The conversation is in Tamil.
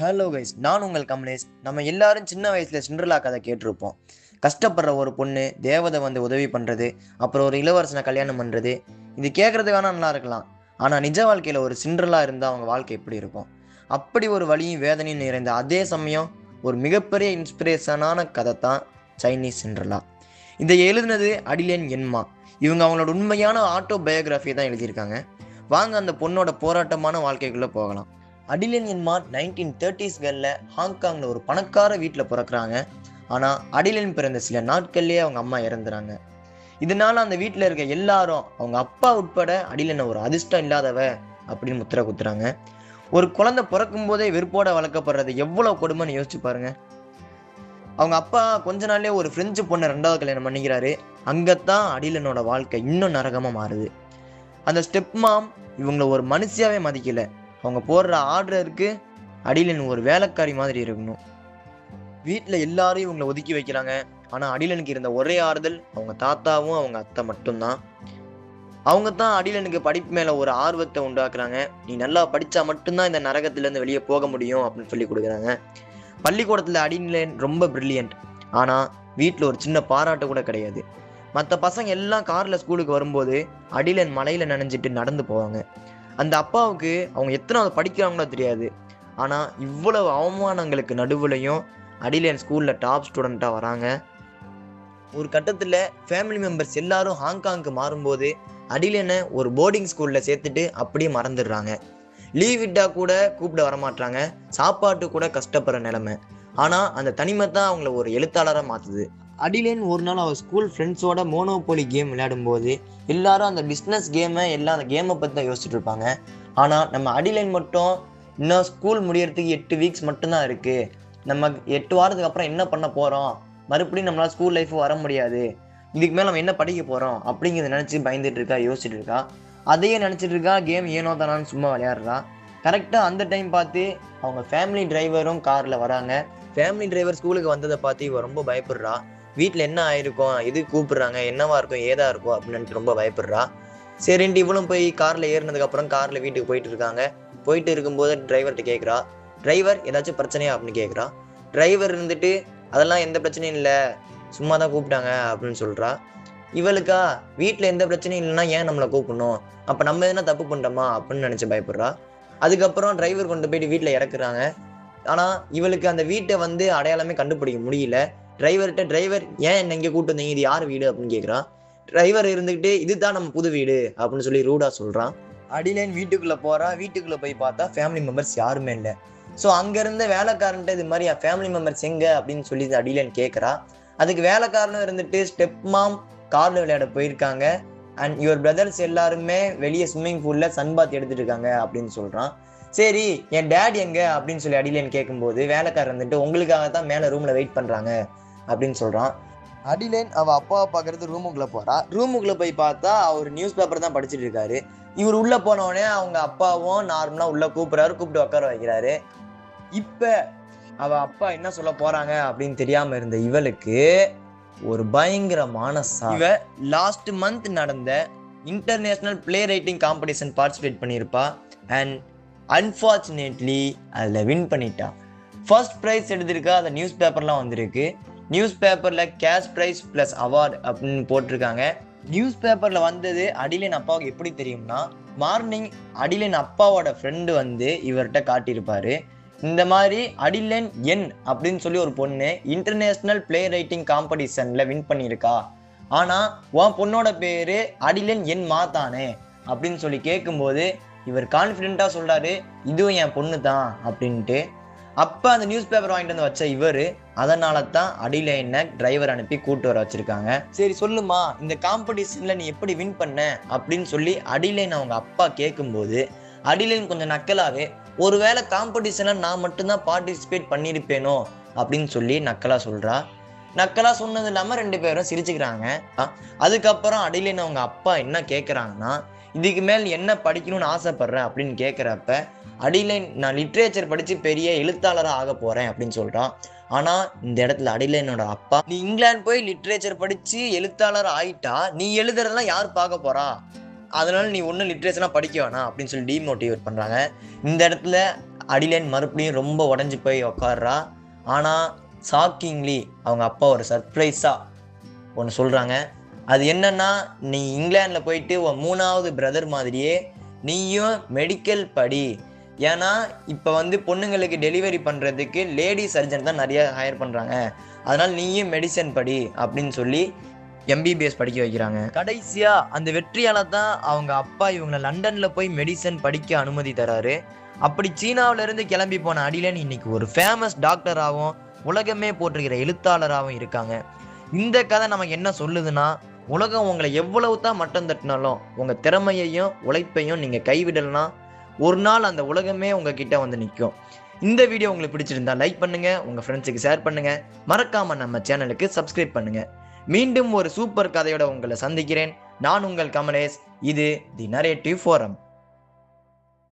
ஹலோ கைஸ், நான் உங்கள் கமலேஷ். நம்ம எல்லாரும் சின்ன வயசில் சிண்ட்ரெல்லா கதை கேட்டிருப்போம். கஷ்டப்படுற ஒரு பொண்ணு தேவதை வந்து உதவி பண்ணுறது, அப்புறம் ஒரு இளவரசனை கல்யாணம் பண்ணுறது. இது கேட்குறதுக்கு வேணால் நல்லா இருக்கலாம், ஆனால் நிஜ வாழ்க்கையில் ஒரு சிண்ட்ரெல்லா இருந்தால் அவங்க வாழ்க்கை எப்படி இருக்கும்? அப்படி ஒரு வலியும் வேதனையும் நிறைந்த அதே சமயம் ஒரு மிகப்பெரிய இன்ஸ்பிரேஷனான கதை தான் சைனீஸ் சிண்ட்ரெல்லா. இதை எழுதினது அடிலேன் என்மா. இவங்க அவங்களோட உண்மையான ஆட்டோபயோகிராஃபியை தான் எழுதியிருக்காங்க. வாங்க அந்த பொண்ணோட போராட்டமான வாழ்க்கைக்குள்ளே போகலாம். அடிலேன் என்மா 1930s ஹாங்காங்கில் ஒரு பணக்கார வீட்டில் பிறக்கிறாங்க. ஆனால் அடிலேன் பிறந்த சில நாட்கள்லேயே அவங்க அம்மா இறந்துறாங்க. இதனால அந்த வீட்டில் இருக்க எல்லாரும் அவங்க அப்பா உட்பட அடிலேனை ஒரு அதிர்ஷ்டம் இல்லாதவ அப்படின்னு முத்திரை குத்துறாங்க. ஒரு குழந்தை பிறக்கும் போதே வெறுப்போட வளர்க்கப்படுறது எவ்வளோ கொடுமைன்னு யோசிச்சு பாருங்க. அவங்க அப்பா கொஞ்ச நாள்லேயே ஒரு பிரெஞ்சு பொண்ணை 2வது கல்யாணம் பண்ணிக்கிறாரு. அங்கத்தான் அடிலேனோட வாழ்க்கை இன்னும் நரகமாக மாறுது. அந்த ஸ்டெப் மாம் இவங்களை ஒரு மனுஷியாவே மதிக்கல. அவங்க போடுற ஆர்டருக்கு அடிலேன் ஒரு வேலைக்காரி மாதிரி இருக்கணும். வீட்டில் எல்லாரும் இவங்களை ஒதுக்கி வைக்கிறாங்க. ஆனால் அடிலேனுக்கு இருந்த ஒரே ஆறுதல் அவங்க தாத்தாவும் அவங்க அத்தை மட்டும்தான். அவங்க தான் அடிலேனுக்கு படிப்பு மேலே ஒரு ஆர்வத்தை உண்டாக்குறாங்க. நீ நல்லா படித்தா மட்டும்தான் இந்த நரகத்திலேருந்து வெளியே போக முடியும் அப்படின்னு சொல்லி கொடுக்குறாங்க. பள்ளிக்கூடத்தில் அடிலேன் ரொம்ப பிரில்லியன்ட். ஆனால் வீட்டில் ஒரு சின்ன பாராட்டு கூட கிடையாது. மற்ற பசங்க எல்லாம் காரில் ஸ்கூலுக்கு வரும்போது அடிலேன் மலையில் நனைஞ்சிட்டு நடந்து போவாங்க. அந்த அப்பாவுக்கு அவங்க எத்தனாவது படிக்கிறாங்களோ தெரியாது. ஆனால் இவ்வளவு அவமானங்களுக்கு நடுவுலையும் அடிலேன் ஸ்கூலில் டாப் ஸ்டூடெண்ட்டாக வராங்க. ஒரு கட்டத்தில் ஃபேமிலி மெம்பர்ஸ் எல்லாரும் ஹாங்காங்க்கு மாறும்போது அடிலேனை ஒரு போர்டிங் ஸ்கூலில் சேர்த்துட்டு அப்படியே மறந்துடுறாங்க. லீவ் விட்டால் கூட கூப்பிட வரமாட்டாங்க. சாப்பாட்டு கூட கஷ்டப்படுற நிலைமை. ஆனால் அந்த தனிமை தான் அவங்கள ஒரு எழுத்தாளராக மாற்றுது. அடிலேன் ஒரு நாள் அவர் ஸ்கூல் ஃப்ரெண்ட்ஸோட மோனோபோலி கேம் விளையாடும்போது எல்லாரும் அந்த பிஸ்னஸ் கேமை எல்லாம் அந்த கேமை பற்றி தான் யோசிச்சுட்டு இருப்பாங்க. ஆனால் நம்ம அடிலேன் மட்டும் இன்னும் ஸ்கூல் முடியறதுக்கு 8 வீக்ஸ் மட்டும்தான் இருக்குது. நம்ம 8 வாரத்துக்கு அப்புறம் என்ன பண்ண போகிறோம், மறுபடியும் நம்மளால் ஸ்கூல் லைஃப் வர முடியாது, இதுக்கு மேலே நம்ம என்ன படிக்க போகிறோம் அப்படிங்கிறத நினச்சி பயந்துட்டு இருக்கா, யோசிச்சுட்டு இருக்கா. அதையே நினச்சிட்டு இருக்கா. கேம் ஏனோ தானான்னு சும்மா விளையாடுறா. கரெக்டாக அந்த டைம் பார்த்து அவங்க ஃபேமிலி டிரைவரும் காரில் வராங்க. ஃபேமிலி டிரைவர் ஸ்கூலுக்கு வந்ததை பார்த்து இவ ரொம்ப பயப்படுறா. வீட்டில் என்ன ஆயிருக்கும், எது கூப்பிடுறாங்க, என்னவா இருக்கும், ஏதா இருக்கும் அப்படின்னு ரொம்ப பயப்படுறா. சரின்ட்டு இவளும் போய் காரில் ஏறினதுக்கப்புறம் காரில் வீட்டுக்கு போயிட்டு இருக்காங்க. போயிட்டு இருக்கும்போது டிரைவர்கிட்ட கேட்குறா, டிரைவர் ஏதாச்சும் பிரச்சனையா அப்படின்னு கேட்குறா. டிரைவர் இருந்துட்டு அதெல்லாம் எந்த பிரச்சனையும் இல்லை, சும்மா தான் கூப்பிட்டாங்க அப்படின்னு சொல்கிறா. இவளுக்கா வீட்டில் எந்த பிரச்சனையும் இல்லைன்னா ஏன் நம்மளை கூப்பிடணும், அப்போ நம்ம எதுனா தப்பு பண்ணிட்டோமா அப்படின்னு நினச்சி பயப்படுறா. அதுக்கப்புறம் டிரைவர் கொண்டு போயிட்டு வீட்டில் இறக்குறாங்க. ஆனால் இவளுக்கு அந்த வீட்டை வந்து அடையாளமே கண்டுபிடிக்க முடியல. டிரைவர்கிட்ட, டிரைவர் ஏன் என்ன இங்கே கூப்பிட்டு வந்தீங்க, இது யார் வீடு அப்படின்னு கேட்குறான். டிரைவர் இருந்துக்கிட்டு இதுதான் நம்ம புது வீடு அப்படின்னு சொல்லி ரூடா சொல்கிறான். அடிலேன் வீட்டுக்குள்ளே போகிறா. வீட்டுக்குள்ளே போய் பார்த்தா ஃபேமிலி மெம்பர்ஸ் யாருமே இல்லை. ஸோ அங்கேருந்து வேலைக்காரன்ட்ட இது மாதிரி ஃபேமிலி மெம்பர்ஸ் எங்கே அப்படின்னு சொல்லி அடிலேன் கேட்குறா. அதுக்கு வேலைக்காரனும் இருந்துட்டு ஸ்டெப் மாம் காரில் விளையாட போயிருக்காங்க அண்ட் யுவர் பிரதர்ஸ் எல்லாருமே வெளியே ஸ்விம்மிங் பூலில் சன்பாத் எடுத்துட்டு இருக்காங்க அப்படின்னு சொல்கிறான். சரி, என் டேட் எங்கே அப்படின்னு சொல்லி அடிலேன் கேட்கும்போது வேலைக்காரர் வந்துட்டு உங்களுக்காக தான் மேலே ரூமில் வெயிட் பண்ணுறாங்க அப்படின்னு சொல்கிறான். அடிலேன் அவள் அப்பாவை பார்க்கறது ரூமுக்குள்ளே போகிறா. ரூமுக்குள்ளே போய் பார்த்தா அவர் நியூஸ் பேப்பர் தான் படிச்சுட்டு இருக்காரு. இவர் உள்ளே போனோடனே அவங்க அப்பாவும் நார்மலாக உள்ளே கூப்பிட்றாரு, கூப்பிட்டு உட்கார வைக்கிறாரு. இப்போ அவள் அப்பா என்ன சொல்ல போகிறாங்க அப்படின்னு தெரியாமல் இருந்த இவளுக்கு ஒரு பயங்கரமான இவ லாஸ்ட் மந்த் நடந்த international play writing competition participate பண்ணியிருப்பா. அண்ட் அன்ஃபார்ச்சுனேட்லி அதில் வின் பண்ணிட்டா. ஃபர்ஸ்ட் ப்ரைஸ் எடுத்திருக்கா. அந்த நியூஸ் பேப்பர்லாம் வந்திருக்கு. நியூஸ் பேப்பரில் கேஷ் ப்ரைஸ் ப்ளஸ் அவார்டு அப்படின்னு போட்டிருக்காங்க. நியூஸ் பேப்பரில் வந்தது அடிலேன் அப்பாவுக்கு எப்படி தெரியும்னா, மார்னிங் அடிலேன் அப்பாவோட ஃப்ரெண்டு வந்து இவர்கிட்ட காட்டியிருப்பாரு. இந்த மாதிரி அடிலேன் என் அப்படின்னு சொல்லி ஒரு பொண்ணு இன்டர்நேஷ்னல் பிளே ரைட்டிங் காம்படிஷனில் வின் பண்ணியிருக்கா. ஆனால் உன் பொண்ணோட பேர் அடிலேன் என் மாத்தானே அப்படின்னு சொல்லி கேட்கும்போது இவர் கான்ஃபிடென்ட்டாக சொல்கிறாரு, இதுவும் என் பொண்ணு தான் அப்படின்ட்டு. அப்போ அந்த நியூஸ் பேப்பர் வாங்கிட்டு வந்து வச்ச இவர் அதனால தான் அடிலேனை டிரைவர் அனுப்பி கூட்டு வர வச்சுருக்காங்க. சரி சொல்லுமா, இந்த காம்படிஷனில் நீ எப்படி வின் பண்ண அப்படின்னு சொல்லி அடிலேன் அவங்க அப்பா கேட்கும்போது அடிலேன் கொஞ்சம் நக்கலாகவே, ஒருவேளை காம்படிஷனில் நான் மட்டும்தான் பார்ட்டிசிபேட் பண்ணியிருப்பேனோ அப்படின்னு சொல்லி நக்கலாக சொல்கிறா. நக்கலாக சொன்னது இல்லாமல் 2 பேரும் சிரிச்சுக்கிறாங்க. அதுக்கப்புறம் அடிலேன் அவங்க அப்பா என்ன கேட்குறாங்கன்னா, இதுக்கு மேல் என்ன படிக்கணும்னு ஆசைப்படுறேன் அப்படின்னு கேட்குறப்ப அடிலேன் நான் லிட்ரேச்சர் படித்து பெரிய எழுத்தாளராக ஆக போகிறேன் அப்படின்னு சொல்கிறான். ஆனால் இந்த இடத்துல அடிலேனோட அப்பா, நீ இங்கிலாந்து போய் லிட்ரேச்சர் படித்து எழுத்தாளர் ஆயிட்டா நீ எழுதுறதெல்லாம் யார் பார்க்க போகிறா, அதனால நீ ஒன்றும் லிட்ரேச்சர்லாம் படிக்க வேணாம் அப்படின்னு சொல்லி டிமோட்டிவேட் பண்ணுறாங்க. இந்த இடத்துல அடிலேன் மறுபடியும் ரொம்ப உடஞ்சி போய் உக்காடுறா. ஆனால் ஷாக்கிங்லி அவங்க அப்பா ஒரு சர்ப்ரைஸாக ஒன்று சொல்கிறாங்க. அது என்னன்னா, நீ இங்கிலாண்டில் போயிட்டு உன் 3வது பிரதர் மாதிரியே நீயும் மெடிக்கல் படி. ஏன்னா இப்போ பொண்ணுங்களுக்கு டெலிவரி பண்ணுறதுக்கு லேடி சர்ஜன் தான் நிறைய ஹையர் பண்ணுறாங்க. அதனால் நீயும் மெடிசன் படி அப்படின்னு சொல்லி எம்பிபிஎஸ் படிக்க வைக்கிறாங்க. கடைசியாக அந்த வெற்றியால் தான் அவங்க அப்பா இவங்களை லண்டனில் போய் மெடிசன் படிக்க அனுமதி தராரு. அப்படி சீனாவிலேருந்து கிளம்பி போன அடிலேன் இன்னைக்கு ஒரு ஃபேமஸ் டாக்டராகவும் உலகமே போற்றுகிற எழுத்தாளராகவும் இருக்காங்க. இந்த கதை நமக்கு என்ன சொல்லுதுன்னா, உலகம் உங்களை எவ்வளவு தான் மட்டம் தட்டினாலும் உங்கள் திறமையையும் உழைப்பையும் நீங்கள் கைவிடலனா ஒரு நாள் அந்த உலகமே உங்ககிட்ட நிற்கும். இந்த வீடியோ உங்களுக்கு பிடிச்சிருந்தா லைக் பண்ணுங்கள், உங்கள் ஃப்ரெண்ட்ஸுக்கு ஷேர் பண்ணுங்கள், மறக்காமல் நம்ம சேனலுக்கு சப்ஸ்கிரைப் பண்ணுங்கள். மீண்டும் ஒரு சூப்பர் கதையோட உங்களை சந்திக்கிறேன். நான் உங்கள் கமலேஷ். இது தி நரேட்டிவ் ஃபோரம்.